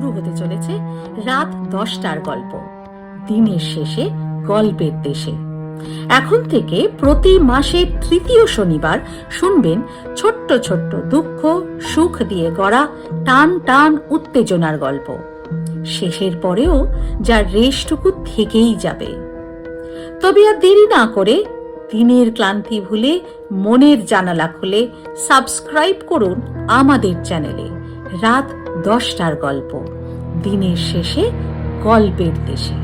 শুরু হতে চলেছে রাত 10টার গল্প, দিনের শেষে গল্পের দেশে। এখন থেকে প্রতি মাসের তৃতীয় শনিবার শুনবেন ছোট্ট ছোট্ট দুঃখ সুখ দিয়ে গড়া টান টান উত্তেজনার গল্প। শেষের পরেও যার রেশটুকু থেকেই যাবে। তবে আর দেরি না করে দিনের ক্লান্তি ভুলে মনের জানালা খুলে সাবস্ক্রাইব করুন আমাদের চ্যানেলে রাত 10টার গল্প, দিনের শেষে গল্পের দেশে।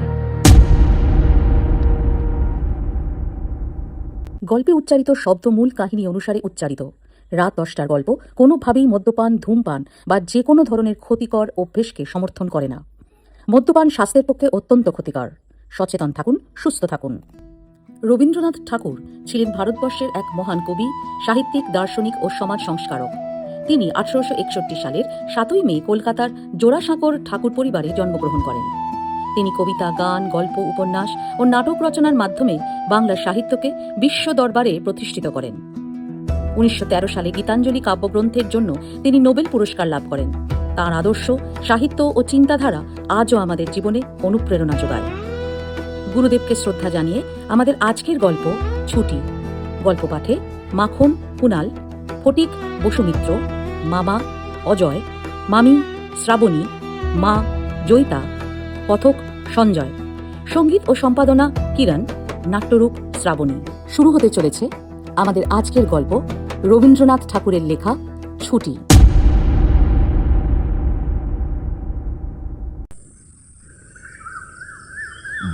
গল্পে উচ্চারিত শব্দ মূল কাহিনী অনুসারে উচ্চারিত। রাত 10টার গল্প কোনোভাবেই মদ্যপান, ধূমপান বা যে কোনো ধরনের ক্ষতিকর অভ্যেসকে সমর্থন করে না। মদ্যপান স্বাস্থ্যের পক্ষে অত্যন্ত ক্ষতিকর। সচেতন থাকুন, সুস্থ থাকুন। রবীন্দ্রনাথ ঠাকুর ছিলেন ভারতবর্ষের এক মহান কবি, সাহিত্যিক, দার্শনিক ও সমাজ সংস্কারক। তিনি 1861 সালের 7ই মে কলকাতার জোড়াসাঁকোর ঠাকুর পরিবারে জন্মগ্রহণ করেন। তিনি কবিতা, গান, গল্প, উপন্যাস ও নাটক রচনার মাধ্যমে বাংলা সাহিত্যকে বিশ্ব দরবারে প্রতিষ্ঠিত করেন। 1913 সালে গীতাঞ্জলি কাব্যগ্রন্থের জন্য তিনি নোবেল পুরস্কার লাভ করেন। তাঁর আদর্শ, সাহিত্য ও চিন্তাধারা আজও আমাদের জীবনে অনুপ্রেরণা যোগায়। গুরুদেবকে শ্রদ্ধা জানিয়ে আমাদের আজকের গল্প ছুটি। গল্প পাঠে মাখন কুনাল, ফটিক বসুমিত্র, মামা অজয়, মামি শ্রাবণী, মা জয়িতা, কথক সঞ্জয়, সঙ্গীত ও সম্পাদনা কিরণ, নাট্যরূপ শ্রাবণী। শুরু হতে চলেছে আমাদের আজকের গল্প, রবীন্দ্রনাথ ঠাকুরের লেখা ছুটি।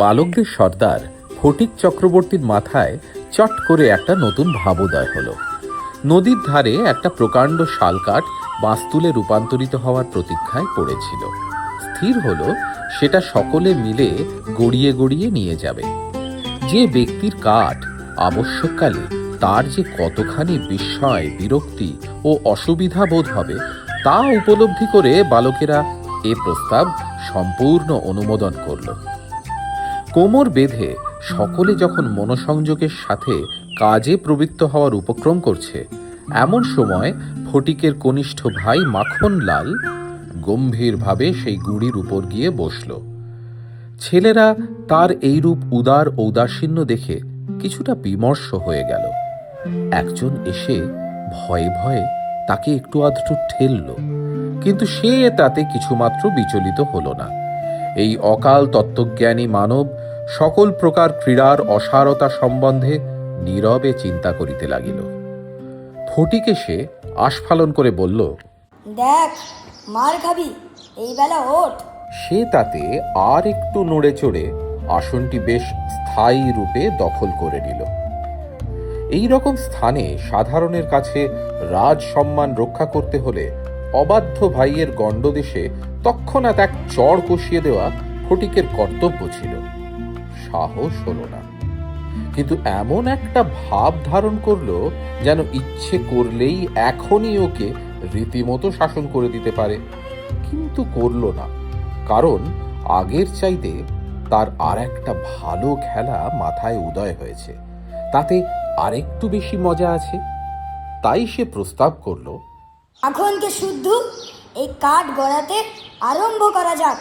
বালকদের সর্দার ফটিক চক্রবর্তীর মাথায় চট করে একটা নতুন ভাবোদয় হলো। নদীর ধারে একটা প্রকাণ্ড শালকাঠ বাস্তুলে রূপান্তরিত হওয়ার প্রতীক্ষায় পড়েছিল। স্থির হলো সেটা সকলে মিলে গড়িয়ে গড়িয়ে নিয়ে যাবে। যে ব্যক্তির কাঠ আবশ্যককালে তার যে কতখানি বিস্ময়, বিরক্তি ও অসুবিধা বোধ হবে তা উপলব্ধি করে বালকেরা এ প্রস্তাব সম্পূর্ণ অনুমোদন করল। কোমর বেঁধে সকলে যখন মনোসংযোগের সাথে কাজে প্রবৃত্ত হওয়ার উপক্রম করছে, এমন সময় ফটিকের কনিষ্ঠ ভাই মাখনলাল গম্ভীরভাবে সেই গুঁড়ির উপর গিয়ে বসল। ছেলেরা তার এইরূপ উদার ঔদাসীন্য দেখে কিছুটা বিমর্ষ হয়ে গেল। একজন এসে ভয়ে ভয়ে তাকে একটু আধটু ঠেলল, কিন্তু সে তাতে কিছুমাত্র বিচলিত হল না। এই অকাল তত্ত্বজ্ঞানী মানব সকল প্রকার ক্রীড়ার অসারতা সম্বন্ধে নীরবে চিন্তা করিতে লাগিল। ফটিক এসে আস্ফালন করে বলল, দেখ, মার খাবি, এই বেলা ওঠ। সে তাতে আর একটু নড়ে চড়ে আসনটি বেশ স্থায়ী রূপে দখল করে নিল। এই রকম স্থানে সাধারণের কাছে রাজ সম্মান রক্ষা করতে হলে অবাধ্য ভাইয়ের গণ্ডদেশে তৎক্ষণাৎ এক চড় কষিয়ে দেওয়া ফটিকের কর্তব্য ছিল। সাহস হলো না, কিন্তু এমন একটা ভাব ধারণ করলো যেন ইচ্ছে করলেই এখনই ওকে রীতিমতো শাসন করে দিতে পারে। কিন্তু করল না, কারণ আগের চাইতে তার আর একটা ভালো খেলা মাথায় উদয় হয়েছে, তাতে আরেকটু বেশি মজা আছে। তাই সে প্রস্তাব করল, এখনকে শুদ্ধ এই কাঠ গড়াতে আরম্ভ করা যাক।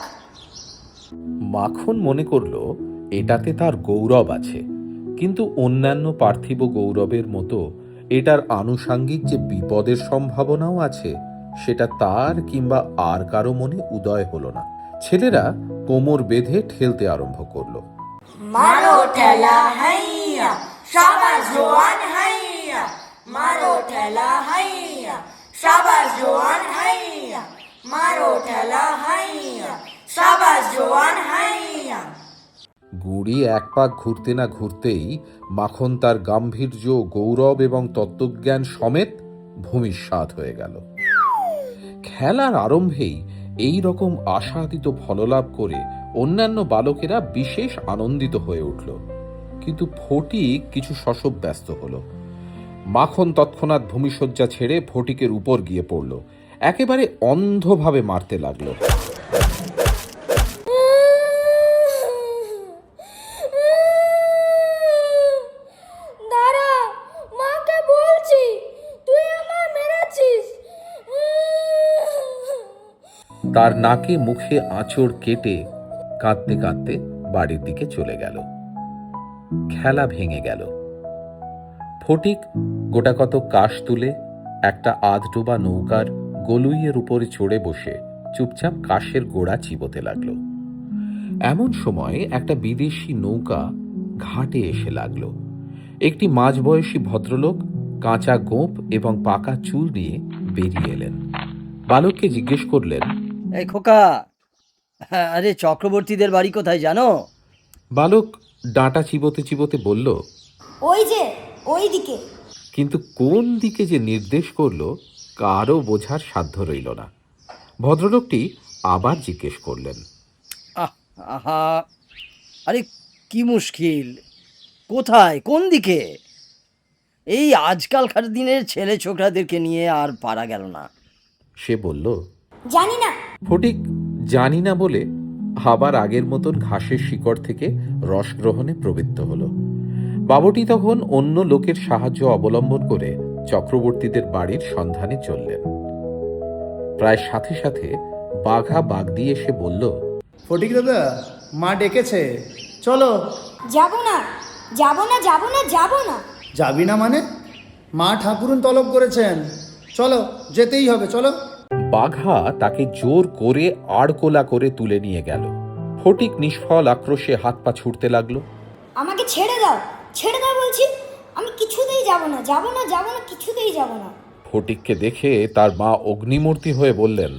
মাখন মনে করল এটাতে তার গৌরব আছে, কিন্তু অন্যান্য পার্থিব গৌরবের মতো এটার আনুষাঙ্গিক যে বিপদের সম্ভাবনাও আছে সেটা তার কিংবা আর কারো মনে উদয় হলো না। ছেলেরা কোমর বেঁধে ঠেলতে আরম্ভ করলো। মারো ঠেলা হাইয়া, শাবাশ জোয়ান হাইয়া, মারো ঠেলা হাইয়া, শাবাশ জোয়ান হাইয়া, মারো ঠেলা হাইয়া, শাবাশ জোয়ান হাইয়া। গুড়ি এক পাক ঘুরতে না ঘুরতেই মাখন তার গাম্ভীর্য, গৌরব এবং তত্ত্বজ্ঞান সমেত ভূমিসাৎ হয়ে গেল। খেলার আরম্ভেই এই রকম আশাতীত ফললাভ করে অন্যান্য বালকেরা বিশেষ আনন্দিত হয়ে উঠল, কিন্তু ফটিক কিছু শশব ব্যস্ত হল। মাখন তৎক্ষণাৎ ভূমিশয্যা ছেড়ে ফটিকের উপর গিয়ে পড়ল, একেবারে অন্ধভাবে মারতে লাগলো। তার নাকে মুখে আঁচড় কেটে কাঁদতে কাঁদতে বাড়ির দিকে চলে গেল। খেলা ভেঙে গেল। ফটিক গোটাকত কাশ তুলে একটা আধডোবা নৌকার গলুইয়ের উপরে চড়ে বসে চুপচাপ কাশের গোড়া চিবোতে লাগলো। এমন সময় একটা বিদেশি নৌকা ঘাটে এসে লাগলো। একটি মাঝবয়সী ভদ্রলোক কাঁচা গোঁফ এবং পাকা চুল নিয়ে বেরিয়ে এলেন। বালককে জিজ্ঞেস করলেন, এই খোকা, আরে চক্রবর্তীদের বাড়ি কোথায় জানো? বালক ডাঁটা চিবোতে চিবোতে বলল, ওই যে ওই দিকে। কিন্তু কোন দিকে যে নির্দেশ করলো কারও বোঝার সাধ্য রইল না। ভদ্রলোকটি আবার জিজ্ঞেস করলেন, আহা, আরে কি মুশকিল, কোথায়, কোন দিকে? এই আজকালকার দিনের ছেলে ছোকরাদেরকে নিয়ে আর পারা গেল না। সে বলল, জানি না। ফটিক জানি না বলে আবার আগের মতন ঘাসের শিকড় থেকে রস গ্রহণে প্রবৃত্ত হলো। বাবুটি তখন অন্য লোকের সাহায্য অবলম্বন করে চক্রবর্তীদের বাড়ির সন্ধানে চললেন। প্রায় সাথে সাথে বাঘা বাঘ দিয়ে এসে বলল, ফটিক দাদা, মা ডেকেছে, চলো। যাব না, যাব না, যাব না, যাব না। যাবি না মানে? মা ঠাকুরুন তলব করেছেন, চলো, যেতেই হবে, চলো। বাঘা তাকে জোর করে আড়কোলা করে তুলে নিয়ে গেল। ফটিক নিষ্ফল আক্রোশে হাত পা ছুটতে লাগলো। আমাকে ছেড়ে দাও, ছেড়ে দাও বলছি। আমি কিছুতেই যাব না, যাব না, যাব না, কিছুতেই যাব না। ফটিককে দেখে তার মা অগ্নিমূর্তি হয়ে বললেন,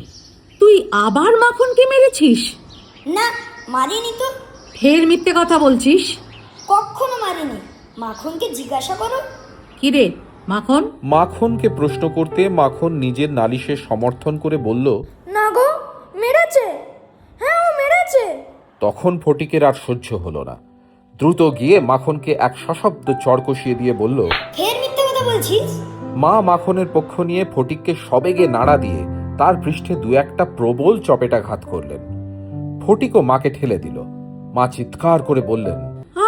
তুই আবার মাখনকে মেরেছিস? না, মারিনি তো। ফের মিথ্যে কথা বলছিস। কখনো মারিনি। মাখনকে জিজ্ঞাসা করো। কিরে মাখন? মাখনকে প্রশ্ন করতে মাখন নিজের নালিশে সমর্থন করে বলল, না গো, মেরেছে। হ্যাঁ, ও মেরেছে। তখন ফটিকের আর সহ্য হলো না। দ্রুত গিয়ে মাখনকে এক সশব্দ চড় কষিয়ে দিয়ে বলল, ফের মিথ্যে কথা বলছিস? মা মাখনের পক্ষ নিয়ে ফটিককে সবেগে নাড়া দিয়ে তার পৃষ্ঠে দু একটা প্রবল চপেটাঘাত করলেন। ফটিকও মাকে ঠেলে দিল। মা চিৎকার করে বললেন,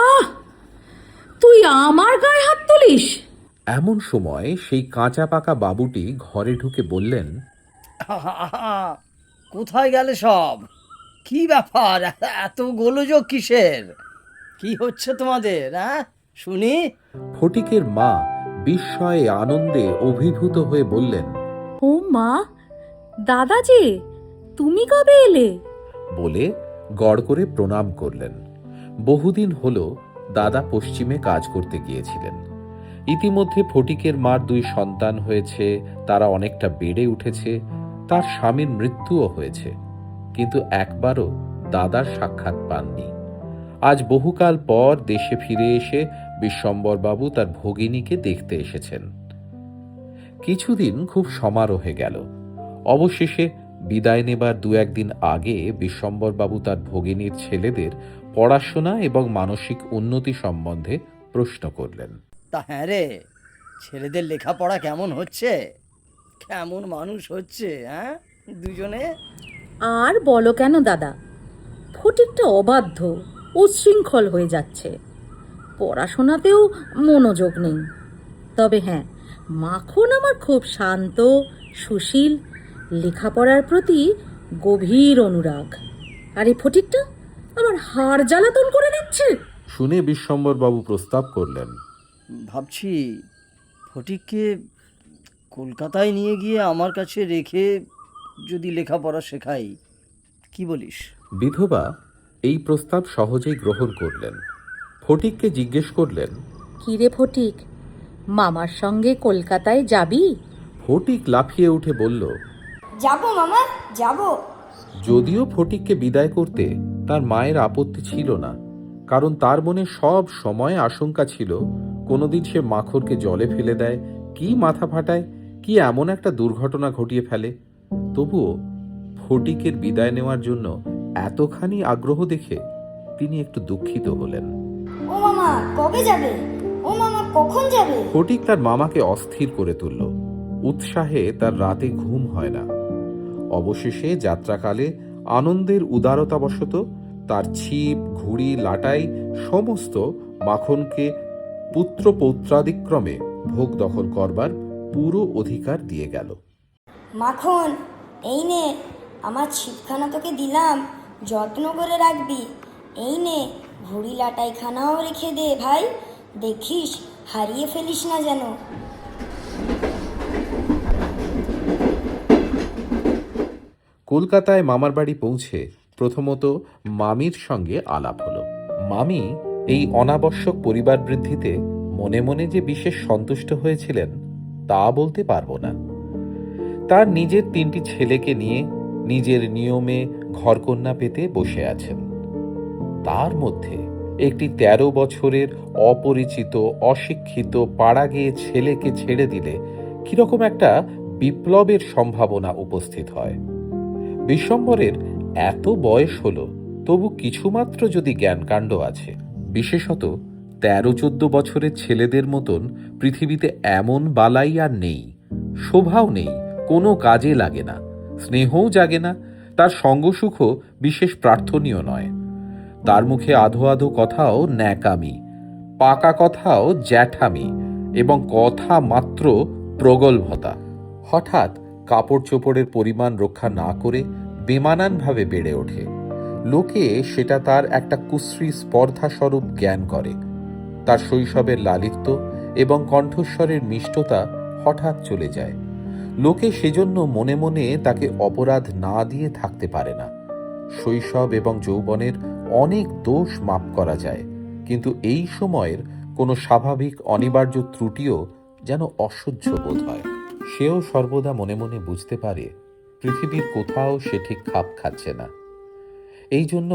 আহ, তুই আমার গায়ে হাত তুলিস? এমন সময় সেই কাঁচা পাকা বাবুটি ঘরে ঢুকে বললেন, আহা, কোথায় গেলে সব? কি ব্যাপার, এত গোলযোগ কিসের? কি হচ্ছে তোমাদের, হ্যাঁ শুনি? ফটিকের মা বিস্ময়ে আনন্দে অভিভূত হয়ে বললেন, ও মা, দাদা যে, তুমি কবে এলে? বলে গড় করে প্রণাম করলেন। বহুদিন হলো দাদা পশ্চিমে কাজ করতে গিয়েছিলেন। ইতিমধ্যে ফটিকের মার দুই সন্তান হয়েছে, তারা অনেকটা বেড়ে উঠেছে, তার স্বামীর মৃত্যুও হয়েছে, কিন্তু একবারও দাদার সাক্ষাৎ পাননি। আজ বহুকাল পর দেশে ফিরে এসে বিশ্বম্বরবাবু তার ভগিনীকে দেখতে এসেছেন। কিছুদিন খুব সমারোহে গেল। অবশেষে বিদায় নেবার দু একদিন আগে বিশ্বম্বরবাবু তার ভগিনীর ছেলেদের পড়াশোনা এবং মানসিক উন্নতি সম্বন্ধে প্রশ্ন করলেন। তা হ্যাঁ রে, ছেলেদের লেখাপড়া কেমন হচ্ছে? কেমন মানুষ হচ্ছে, হ্যাঁ দুজনে? আর বলো কেন দাদা, ফটিকটা অবাধ্য, উচ্ছৃঙ্খল হয়ে যাচ্ছে। পড়াশোনাতেও মনোযোগ নেই। তবে হ্যাঁ, মাখন আমার খুব শান্ত, সুশীল, লেখাপড়ার প্রতি গভীর অনুরাগ। আর এই ফটিকটা আমার হাড় জ্বালাতন করে দিচ্ছে। শুনে বিশ্বম্বরবাবু প্রস্তাব করলেন, ভাবছি ফটিককে কলকাতায় নিয়ে গিয়ে আমার কাছে রেখে যদি লেখাপড়া শেখাই, কি বলিস? বিধবা এই প্রস্তাব সহজেই গ্রহণ করলেন। ফটিককে জিজ্ঞেস করলেন, কিরে ফটিক, মামার সঙ্গে কলকাতায় যাবি? ফটিক লাফিয়ে উঠে বলল, যাব মামা, যাব। যদিও ফটিককে বিদায় করতে তার মায়ের আপত্তি ছিল না, কারণ তার মনে সব সময় আশঙ্কা ছিল কোনোদিন সে মাখনকে জলে ফেলে দেয়, কি মাথা ফাটায়, কি এমন একটা দুর্ঘটনা ঘটিয়ে ফেলে। তবুও ফটিকের বিদায় নেওয়ার জন্য এতখানি আগ্রহ দেখে তিনি একটু দুঃখিত হলেন। ও মামা, কবে যাবে? ও মামা, কখন যাবে? ফটিক তার মামাকে অস্থির করে তুলল। উৎসাহে তার রাতে ঘুম হয় না। অবশেষে যাত্রাকালে আনন্দের উদারতাবশত তার ছিপ, ঘুড়ি, লাটাই সমস্ত মাখনকে পুত্র পৌত্রাদিক্রমে ভোগ দখল করবার পুরো অধিকার দিয়ে গেল। মাখন, এই নে, আমার ছিপখানা তোকে দিলাম, যত্ন করে রাখবি। এই নে, ঘুড়ি লাটাইখানাও রেখে দে ভাই, দেখিস হারিয়ে ফেলিস না যেন। কলকাতায় মামার বাড়ি পৌঁছে প্রথমত মামির সঙ্গে আলাপ হলো। মামি এই অনাবশ্যক পরিবার বৃদ্ধিতে মনে মনে যে বিশেষ সন্তুষ্ট হয়েছিলেন তা বলতে পারবো না। তার নিজের 3টি ছেলেকে নিয়ে নিজের নিয়মে ঘরকন্যা পেতে বসে আছেন। তার মধ্যে একটি 13 বছরের অপরিচিত অশিক্ষিত পাড়া গেয়ে ছেলেকে ছেড়ে দিলে কিরকম একটা বিপ্লবের সম্ভাবনা উপস্থিত হয়। বিশ্বম্বরের এত বয়স হলো, তবু কিছুমাত্র যদি জ্ঞানকাণ্ড আছে, বিশেষত 13-14 বছরের ছেলেদের মতন পৃথিবীতে এমন বালাই আর নেই। শোভাও নেই, কোনো কাজে লাগে না, স্নেহও জাগে না, তার সঙ্গসুখও বিশেষ প্রার্থনীয় নয়। তার মুখে আধো আধো কথাও ন্যাকামি, পাকা কথাও জ্যাঠামি, এবং কথা মাত্র প্রগল্ভতা। হঠাৎ কাপড় চোপড়ের পরিমাণ রক্ষা না করে বেমানানভাবে বেড়ে ওঠে। লোকে সেটা তার একটা কুশ্রী স্পর্ধাস্বরূপ জ্ঞান করে। তার শৈশবের লালিত্য এবং কণ্ঠস্বরের মিষ্টতা হঠাৎ চলে যায়। লোকে সেজন্য মনে মনে তাকে অপরাধ না দিয়ে থাকতে পারে না। শৈশব এবং যৌবনের অনেক দোষ মাপ করা যায়, কিন্তু এই সময়ের কোনো স্বাভাবিক অনিবার্য ত্রুটিও যেন অসহ্য বোধ হয়। সেও সর্বদা মনে মনে বুঝতে পারে পৃথিবীর কোথাও সে ঠিক খাপ খাচ্ছে না। এই জন্য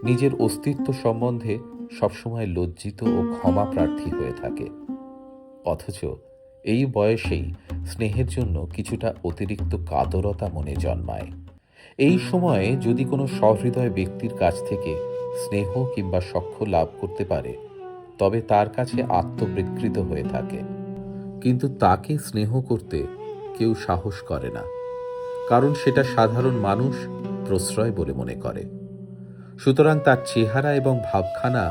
নিজের অস্তিত্ব সম্বন্ধে সবসময় লজ্জিত ও ক্ষমা প্রার্থী হয়ে থাকে। অথচ এই বয়সেই স্নেহের জন্য কিছুটা অতিরিক্ত কাতরতা মনে জন্মায়। এই সময়ে যদি কোনো সহৃদয় ব্যক্তির কাছ থেকে স্নেহ কিংবা সখ্য লাভ করতে পারে, তবে তার কাছে আত্মবিকৃত হয়ে থাকে। কিন্তু তাকে স্নেহ করতে কেউ সাহস করে না, কারণ সেটা সাধারণ মানুষ প্রশ্রয় বলে মনে করে। সুতরাং তার চেহারা এবং ভাবখানা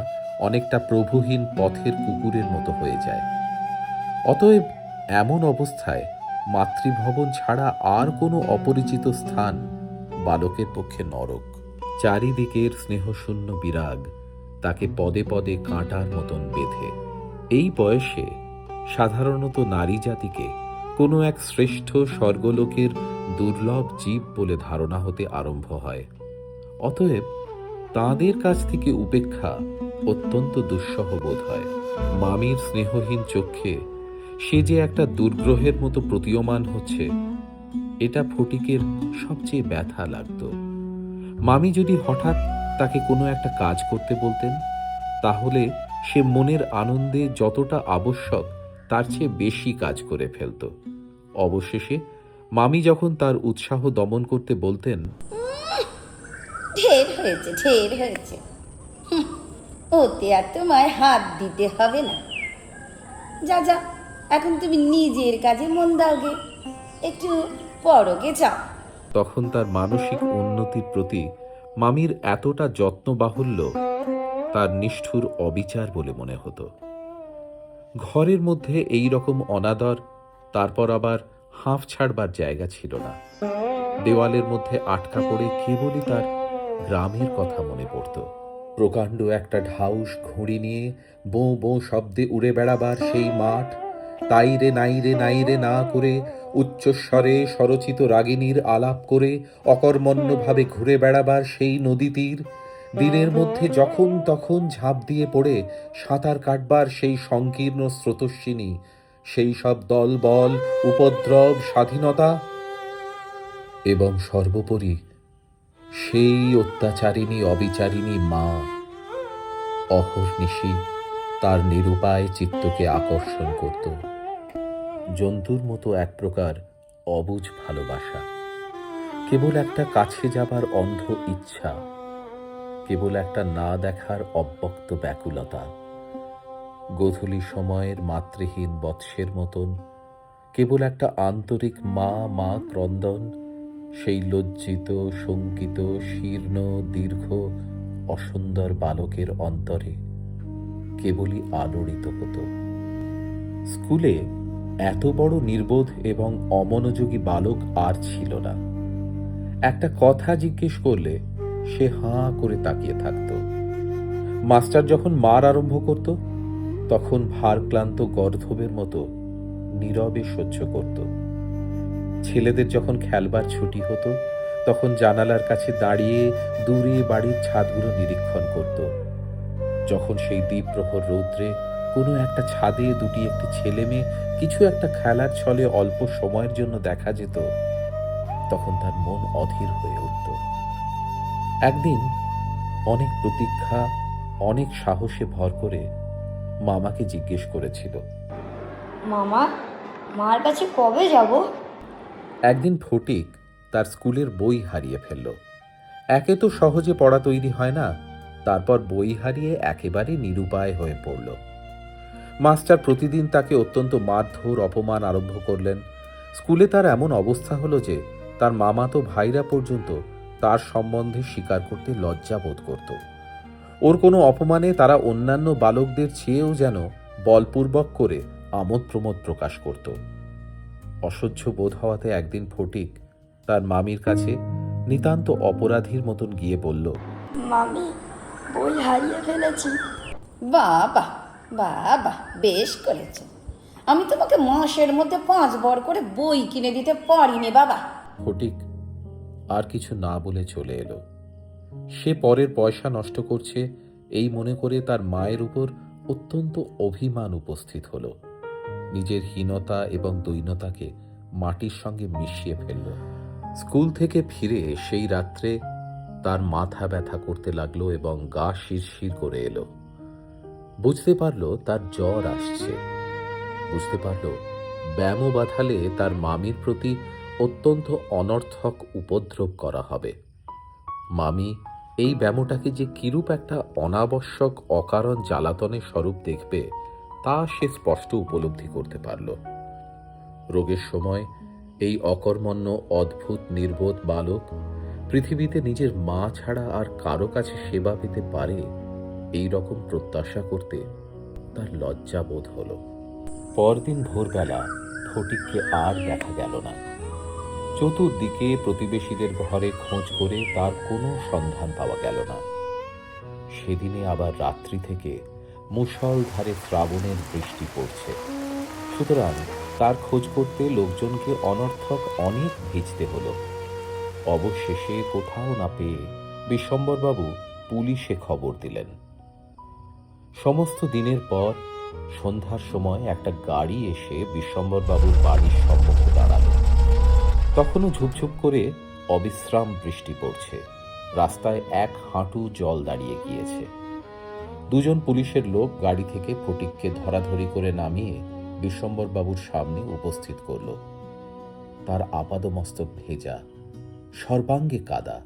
অনেকটা প্রভুহীন পথের কুকুরের মতো হয়ে যায়। অতএব এমন অবস্থায় মাতৃভবন ছাড়া আর কোনো অপরিচিত স্থান বালকের পক্ষে নরক। চারিদিকের স্নেহশূন্য বিরাগ তাকে পদে পদে কাঁটার মতন বেঁধে। এই বয়সে সাধারণত নারী জাতিকে কোনো এক শ্রেষ্ঠ স্বর্গলোকের দুর্লভ জীব বলে ধারণা হতে আরম্ভ হয়। অতএব তাঁদের কাছ থেকে উপেক্ষা অত্যন্ত দুঃসহ বোধ হয়। মামির স্নেহহীন চক্ষে সে যে একটা দুর্গ্রহের মতো প্রতীয়মান হচ্ছে, এটা ফটিকের সবচেয়ে ব্যথা লাগত। মামি যদি হঠাৎ তাকে কোনো একটা কাজ করতে বলতেন, তাহলে সে মনের আনন্দে যতটা আবশ্যক তার চেয়ে বেশি কাজ করে ফেলত। অবশেষে মামি যখন তার উৎসাহ দমন করতে বলতেন, ঢের হয়েছে, ঢের হয়েছে, ওতে আর তোমায় হাত দিতে হবে না। যা যা, এখন তুমি নিজের কাজে মন দাওগে, একটু পরকে যাও। তখন তার মানসিক উন্নতির প্রতি মামির এতটা যত্ন বাহুল্য তার নিষ্ঠুর অবিচার বলে মনে হতো। ঘরের মধ্যে এই রকম অনাদর, তারপর আবার হাঁফ ছাড়বার জায়গা ছিল না। দেওয়ালের মধ্যে আটকা পড়ে কেবলই তার গ্রামের কথা মনে পড়ত। প্রকাণ্ড একটা ঢাউস ঘুড়ি নিয়ে বোঁ বোঁ শব্দে উড়ে বেড়াবার সেই মাঠ, তাইরে নাইরে নাইরে না করে উচ্চস্বরে স্বরচিত রাগিনীর আলাপ করে অকর্মণ্যভাবে ঘুরে বেড়াবার সেই নদী তীর, দিনের মধ্যে যখন তখন ঝাঁপ দিয়ে পড়ে সাঁতার কাটবার সেই সংকীর্ণ স্রোতস্বিনী, সেই সব দলবল, উপদ্রব, স্বাধীনতা, এবং সর্বোপরি সেই অত্যাচারিণী অবিচারিণী মা অহর্নিশি তার নিরুপায় চিত্তকে আকর্ষণ করত। জন্তুর মতো এক প্রকার অবুঝ ভালোবাসা, কেবল একটা কাছে যাবার অন্ধ ইচ্ছা, কেবল একটা না দেখার অব্যক্ত ব্যাকুলতা, গোধূলি সময়ের মাতৃহীন বৎসের মতন কেবল একটা আন্তরিক মা মা ক্রন্দন সেই লজ্জিত শঙ্কিত শীর্ণ দীর্ঘ অসুন্দর বালকের অন্তরে কেবলই আলোড়িত হতো। স্কুলে এত বড় নির্বোধ এবং অমনোযোগী বালক আর ছিল না। একটা কথা জিজ্ঞেস করলে সে হাঁ করে তাকিয়ে থাকত। মাস্টার যখন মার আরম্ভ করত তখন ভারক্লান্ত গর্ধবের মতো নীরবে সহ্য করত। ছেলেদের যখন খেলবার ছুটি হতো তখন জানালার কাছে দাঁড়িয়ে দূরে বাড়ির ছাদগুলো নিরীক্ষণ করত। যখন সেই দ্বীপ্রহর রৌদ্রে কোনো একটা ছাদে দুটি একটি ছেলে মেয়ে কিছু একটা খেলার ছলে অল্প সময়ের জন্য দেখা যেত, তখন তার মন অধীর হয়ে উঠত। একদিন অনেক প্রতীক্ষা, অনেক সাহসে ভর করে মামাকে জিজ্ঞেস করেছিল, মামা, মার কাছে কবে যাব? একদিন ফটিক তার স্কুলের বই হারিয়ে ফেলল। একে তো সহজে পড়া তৈরি হয় না, তারপর বই হারিয়ে একেবারে নিরুপায় হয়ে পড়ল। মাস্টার প্রতিদিন তাকে অত্যন্ত মারধর অপমান আরম্ভ করলেন। স্কুলে তার এমন অবস্থা হলো যে তার মামাতো ভাইরা পর্যন্ত তার সম্বন্ধে স্বীকার করতে লজ্জা বোধ করত। ওর কোনো অপমানে তারা অন্যান্য বালকদের চেয়েও যেন বলপূর্বক করে আমোদ প্রমোদ প্রকাশ করত। অসহ্য বোধ হওয়াতে একদিন ফটিক তার মামির কাছে নিতান্ত অপরাধীর মতন গিয়ে বলল, মামি, বই হারিয়ে ফেলেছি। বাবা বাবা, বেশ করেছ। আমি তোমাকে মাসের মধ্যে 5 বার করে বই কিনে দিতে পারিনি বাবা। ফটিক আর কিছু না বলে চলে এলো। সে পরের পয়সা নষ্ট করছে এই মনে করে তার মায়ের উপর অত্যন্ত অভিমান উপস্থিত হলো। নিজের হীনতা এবং দৈন্যতাকে মাটির সঙ্গে মিশিয়ে ফেলল। স্কুল থেকে ফিরে সেই রাত্রে তার মাথা ব্যথা করতে লাগলো এবং গা শিরশির করে এলো। বুঝতে পারল তার জ্বর আসছে। বুঝতে পারল ব্যামো বাঁধালে তার মামির প্রতি অত্যন্ত অনর্থক উপদ্রব করা হবে। মামি এই ব্যামোটাকে যে কিরূপ একটা অনাবশ্যক অকারণ জ্বালাতনের স্বরূপ দেখবে তা সে স্পষ্ট উপলব্ধি করতে পারল। রোগের সময় এই অকর্মণ্য অদ্ভুত নির্বোধ বালক পৃথিবীতে নিজের মা ছাড়া আর কারো কাছে সেবা পেতে পারে এই রকম প্রত্যাশা করতে তার লজ্জা বোধ হলো। পরদিন ভোরবেলা ফটিককে আর দেখা গেল না। চতুর্দিকে প্রতিবেশীদের ঘরে খোঁজ করে তার কোনো সন্ধান পাওয়া গেল না। সেদিনে আবার রাত্রি থেকে মুষলধারে শ্রাবণের বৃষ্টি পড়ছে, সুতরাং তার খোঁজ করতে লোকজনকে অনর্থক অনেক ভিজতে হলো। অবশেষে কোথাও না পেয়ে বিশ্বম্বরবাবু পুলিশে খবর দিলেন। সমস্ত দিনের পর সন্ধ্যার সময় একটা গাড়ি এসে বিশ্বম্বরবাবুর বাড়ির সম্মুখে দাঁড়াল। তখনও ঝুপঝুপ করে অবিশ্রাম বৃষ্টি পড়ছে। রাস্তায় 1 হাঁটু জল দাঁড়িয়ে গিয়েছে। 2 পুলিশের লোক গাড়ি থেকে ফটিককে ধরাধরি করে নামিয়ে বিশ্বম্বরবাবুর সামনে উপস্থিত করল। তার আপাদমস্তক ভেজা, সর্বাঙ্গে কাদা,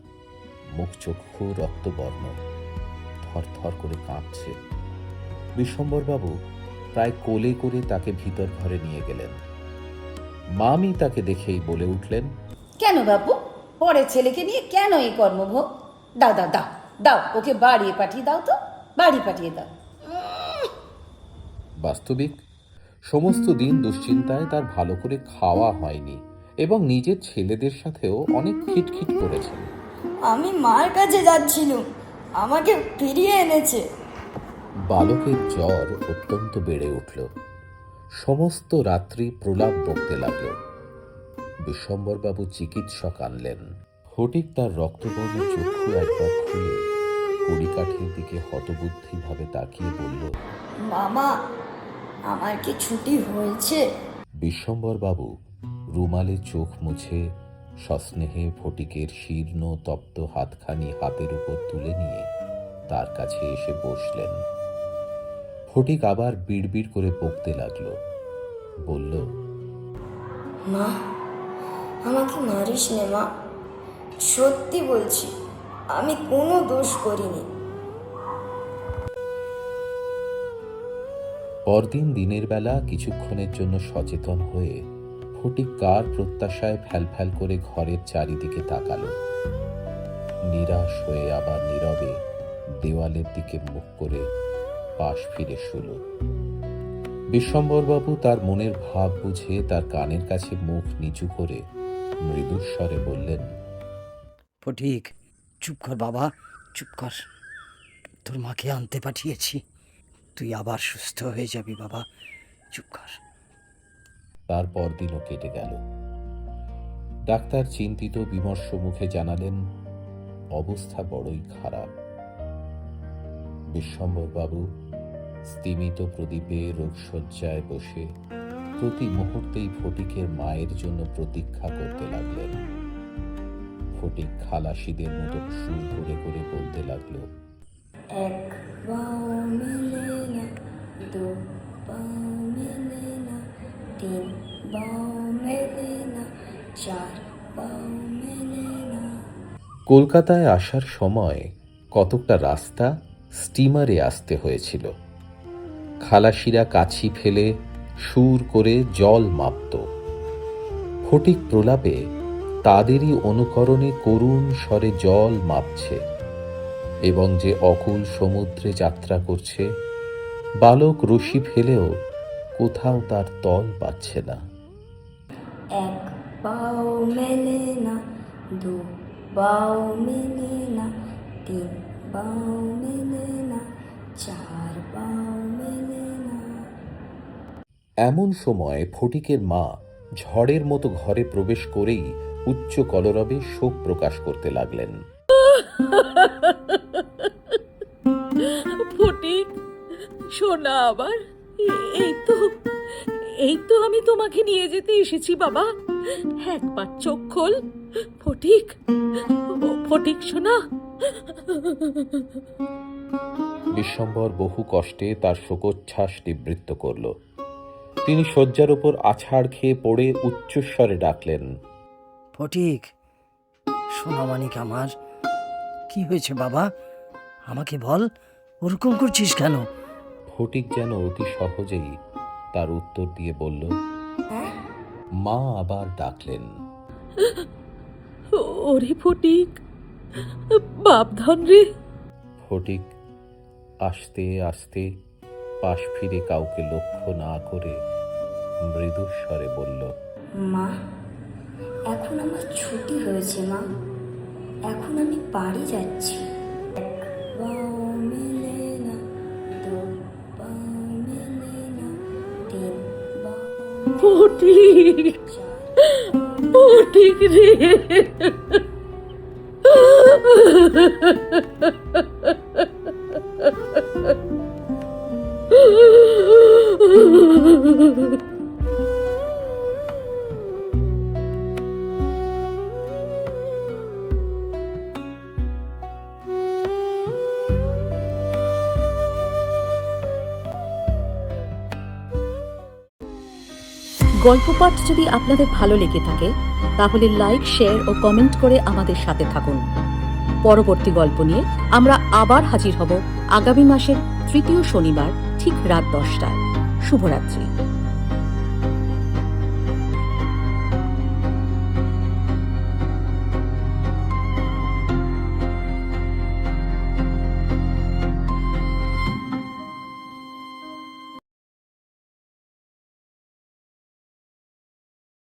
মুখ চক্ষু রক্তবর্ণ, থরথর করে কাঁপছে। বিশ্বম্বরবাবু প্রায় কোলে করে তাকে ভিতর ঘরে নিয়ে গেলেন। মামি তাকে দেখেই বলে উঠলেন, কেন বাবু, পরে ছেলেকে নিয়ে কেন এই কর্মভোগ? দাও দাও দাও দাও, ওকে বাড়ি পাঠিয়ে দাও তো, বাড়ি পাঠিয়ে দাও। বাস্তবিক সমস্ত দিন দুশ্চিন্তায় তার ভালো করে খাওয়া হয়নি এবং নিজের ছেলেদের সাথেও অনেক খিটখিট করেছেন। আমি মার কাছে যাচ্ছিলুম, আমাকে ফিরিয়ে এনেছে। বালকের জ্বর অত্যন্ত বেড়ে উঠল। সমস্ত রাত্রি প্রলাপ বকতে লাগল। বিশ্বম্বরবাবু চিকিৎসক আনলেন। ফটিক তার রক্তবর্ণ চক্ষু একবার খুলে কড়িকাঠির দিকে হতবুদ্ধিভাবে তাকিয়ে বলল, মামা, আমার কি ছুটি হয়েছে? বিশ্বম্বরবাবু রুমালে চোখ মুছে সস্নেহে ফটিকের শীর্ণ তপ্ত হাতখানি হাতের উপর তুলে নিয়ে তার কাছে এসে বসলেন। ফটিক আবার বিড়বিড় করে বকতে লাগলো। বলল, মা, আমাকে মারিস নে মা, সত্যি বলছি, আমি কোনো দোষ করিনি। পরদিন দিনের বেলা কিছুক্ষণের জন্য সচেতন হয়ে ফটিক কার প্রত্যাশায় ফ্যালফ্যাল করে ঘরের চারিদিকে তাকালো। নিরাশ হয়ে আবার নীরবে দেওয়ালের দিকে মুখ করে পাশ ফিরে শুল। বিশ্বম্বরবাবু তার মনের ভাব বুঝে তার কানের কাছে মুখ নিচু করে মৃদুস্বরে বললেন, ফটিক, চুপ কর বাবা, চুপ কর। তোর মাকে আনতে পাঠিয়েছি, তুই আবার সুস্থ হয়ে যাবি বাবা, চুপ কর। তারপর দিনও কেটে গেল। ডাক্তার চিন্তিত বিমর্ষ মুখে জানালেন, অবস্থা বড়ই খারাপ। বিশ্বম্বর বাবু স্তিমিত প্রদীপে রোগশয্যায় বসে প্রতি মুহূর্তেই ফটিকের মায়ের জন্য প্রতীক্ষা করতে লাগলেন। ফটিক খালাসিদের মতো সুর করে করে বলতে লাগলো, এক বাও মেলে না, দু বাও মেলে না, তিন বাও মেলে না, চার বাও মেলে না। কলকাতায় আসার সময় কতকটা রাস্তা স্টিমারে আসতে হয়েছিল। খালাসিরা কাছি ফেলে সুর করে জল মাপত। ফটিক প্রলাপে তাদেরই অনুকরণে করুণ স্বরে জল মাপছে এবং যে অকুল সমুদ্রে যাত্রা করছে, বালক রশি ফেলেও কোথাও তার তল পাচ্ছে না। এক বাও মেলে না, দু বাও মেলে না, তিন বাও মেলে না, চার বাও মেলে না। এমন সময় ফটিকের মা ঝড়ের মতো ঘরে প্রবেশ করেই উচ্চ কলরবে শোক প্রকাশ করতে লাগলেন। ফটিক, শোনা আবার, এই তো আমি তোমাকে নিয়ে যেতে এসেছি বাবা। একবার চোখ খোল ফটিক, ও ফটিক শোনা। বিশ্বম্বর বহু কষ্টে তার শোকোচ্ছ্বাস নিবৃত্ত করল। তিনি শয্যার উপর আছাড় খেয়ে পড়ে উচ্চস্বরে ডাকলেন, ফটিক, সোনামানিক আমার, কি হয়েছে বাবা? আমাকে বল, ওরকম করছিস কেন? ফটিক যেন অতি সহজেই তার উত্তর দিয়ে বলল। মা আবার ডাকলেন, ওরে ফটিক, বাপধন রে। ফটিক আস্তে আস্তে পাশ ফিরে কাউকে লক্ষ্য না করে মৃদুস্বরে বলল, মা, এখন আমার ছুটি হয়েছে মা, এখন আমি বাড়ি যাচ্ছি। এক বাও মেলে না, দু বাও মেলে না, তিন বাও ফটিক, চার ফটিক রে। গল্প পাঠ যদি আপনাদের ভালো লেগে থাকে তাহলে লাইক, শেয়ার ও কমেন্ট করে আমাদের সাথে থাকুন। পরবর্তী গল্প নিয়ে আমরা আবার হাজির হব আগামী মাসের তৃতীয় শনিবার ঠিক রাত 10টায়। শুভরাত্রি।